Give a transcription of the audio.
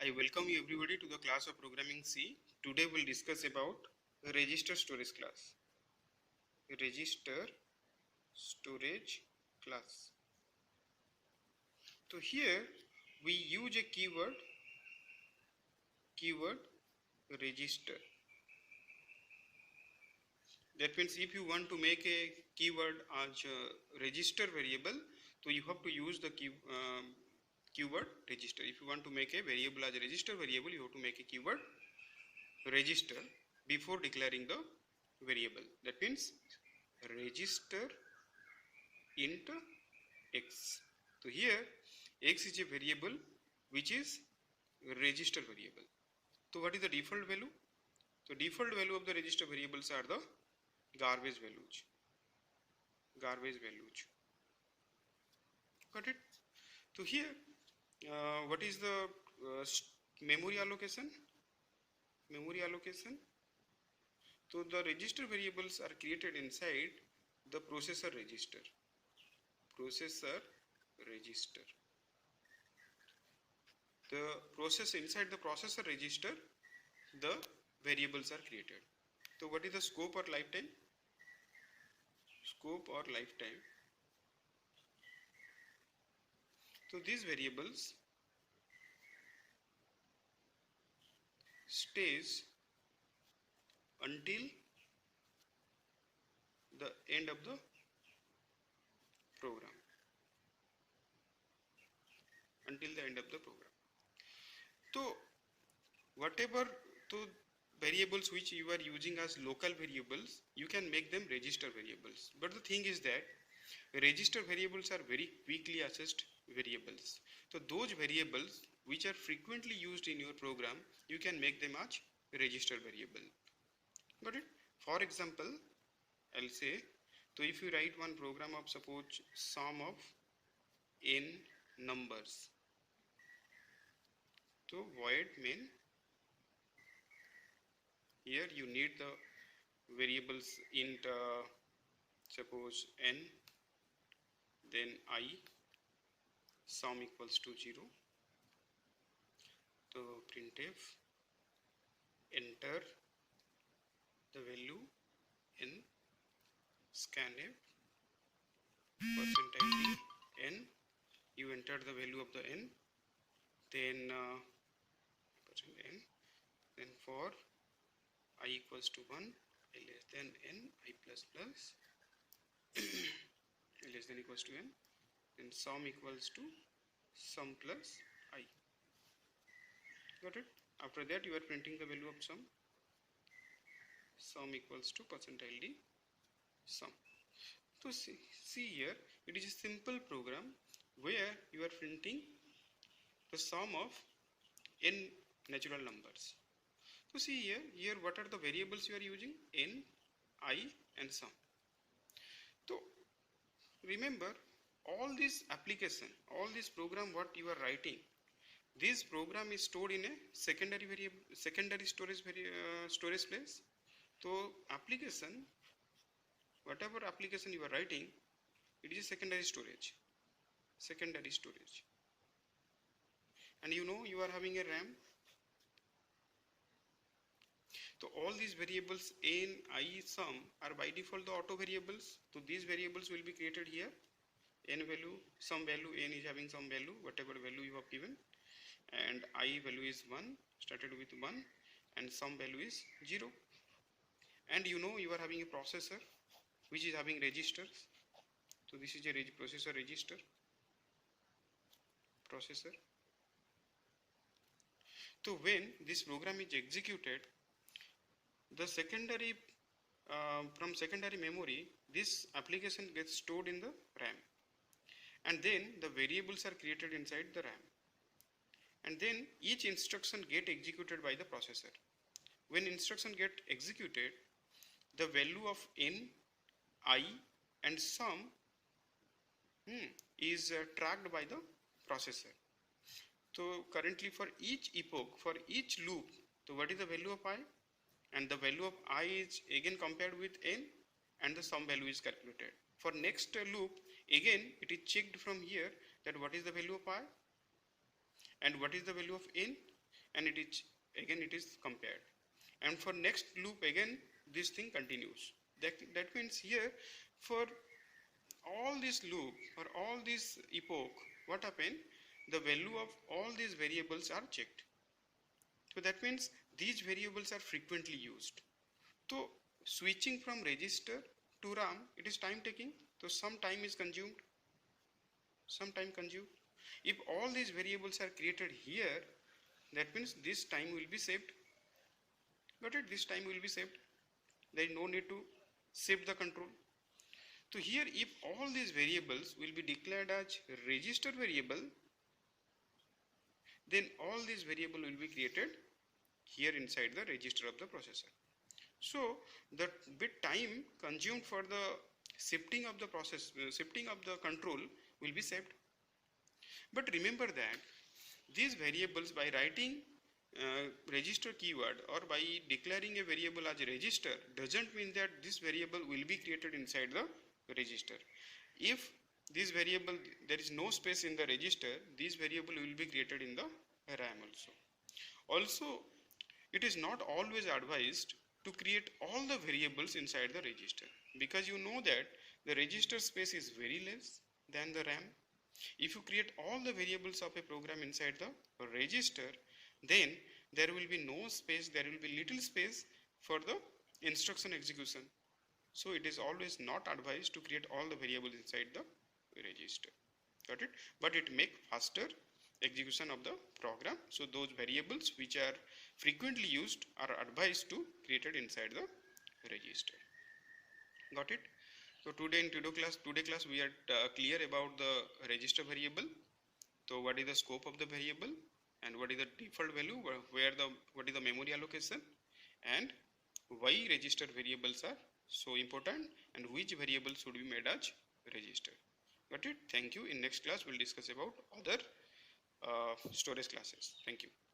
I welcome you everybody to the class of Programming C. Today we'll discuss about register storage class. Register storage class. So here we use a keyword register. That means if you want to make a keyword as a register variable, so you have to use the keyword register. If you want to make a variable as a register variable, you have to make a keyword register before declaring the variable. That means register int x. So here x is a variable which is register variable. So what is the default value? So default value of the register variables are the garbage values. Got it? So here what is the memory allocation? So the register variables are created inside the processor register. Inside the processor register, the variables are created. So what is the scope or lifetime? So these variables stays until the end of the program. So whatever variables which you are using as local variables, you can make them register variables. But the thing is that register variables are very quickly accessed variables. So those variables which are frequently used in your program, you can make them as register variable. Got it? For example, I'll say, so if you write one program of suppose sum of n numbers, so void main, here you need the variables int suppose n, then I, sum equals to 0. So printf, enter the value in scanf %d n, you enter the value of the n, then %n, then for I equals to 1, I less than n, I plus plus I less than equals to n, then sum equals to sum plus I. Got it? After that you are printing the value of sum equals to %d sum. So see here, it is a simple program where you are printing the sum of n natural numbers. So see here what are the variables you are using? N, I and sum. So remember, all this application, all this program what you are writing, this program is stored in a secondary storage place. So application, whatever application you are writing, it is a secondary storage. And you know you are having a RAM. So all these variables n, I, sum are by default the auto variables. So these variables will be created here. N value, some value, n is having some value, whatever value you have given, and I value is 1, started with 1, and some value is 0. And you know you are having a processor which is having registers. So this is a processor register. So when this program is executed, the secondary from secondary memory, this application gets stored in the RAM, and then the variables are created inside the RAM, and then each instruction get executed by the processor. When instruction get executed, the value of n, I and sum is tracked by the processor. So currently for each epoch, for each loop, so what is the value of I? And the value of I is again compared with n, and the sum value is calculated. For next loop, again it is checked from here that what is the value of I and what is the value of n. and it is compared, and for next loop again this thing continues. That means here for all this loop or all this epoch, what happened, the value of all these variables are checked. So that means these variables are frequently used. So switching from register to RAM, it is time taking, so some time is consumed, some time consumed. If all these variables are created here, that means this time will be saved. Got it? This time will be saved. There is no need to save the control. So here, if all these variables will be declared as register variable, then all these variable will be created here inside the register of the processor. So the bit time consumed for the shifting of the shifting of the control will be saved. But remember that these variables, by writing register keyword or by declaring a variable as a register, doesn't mean that this variable will be created inside the register. If this variable, there is no space in the register, this variable will be created in the RAM also. Also, it is not always advised to create all the variables inside the register, because you know that the register space is very less than the RAM. If you create all the variables of a program inside the register, then there will be no space, there will be little space for the instruction execution. So it is always not advised to create all the variables inside the register. Got it? But it make faster execution of the program. So those variables which are frequently used are advised to created inside the register. Got it? So today in today class we are clear about the register variable. So what is the scope of the variable, and what is the default value, what is the memory allocation, and why register variables are so important, and which variable should be made as register. Got it? Thank you. In next class we'll discuss about other storage classes. Thank you.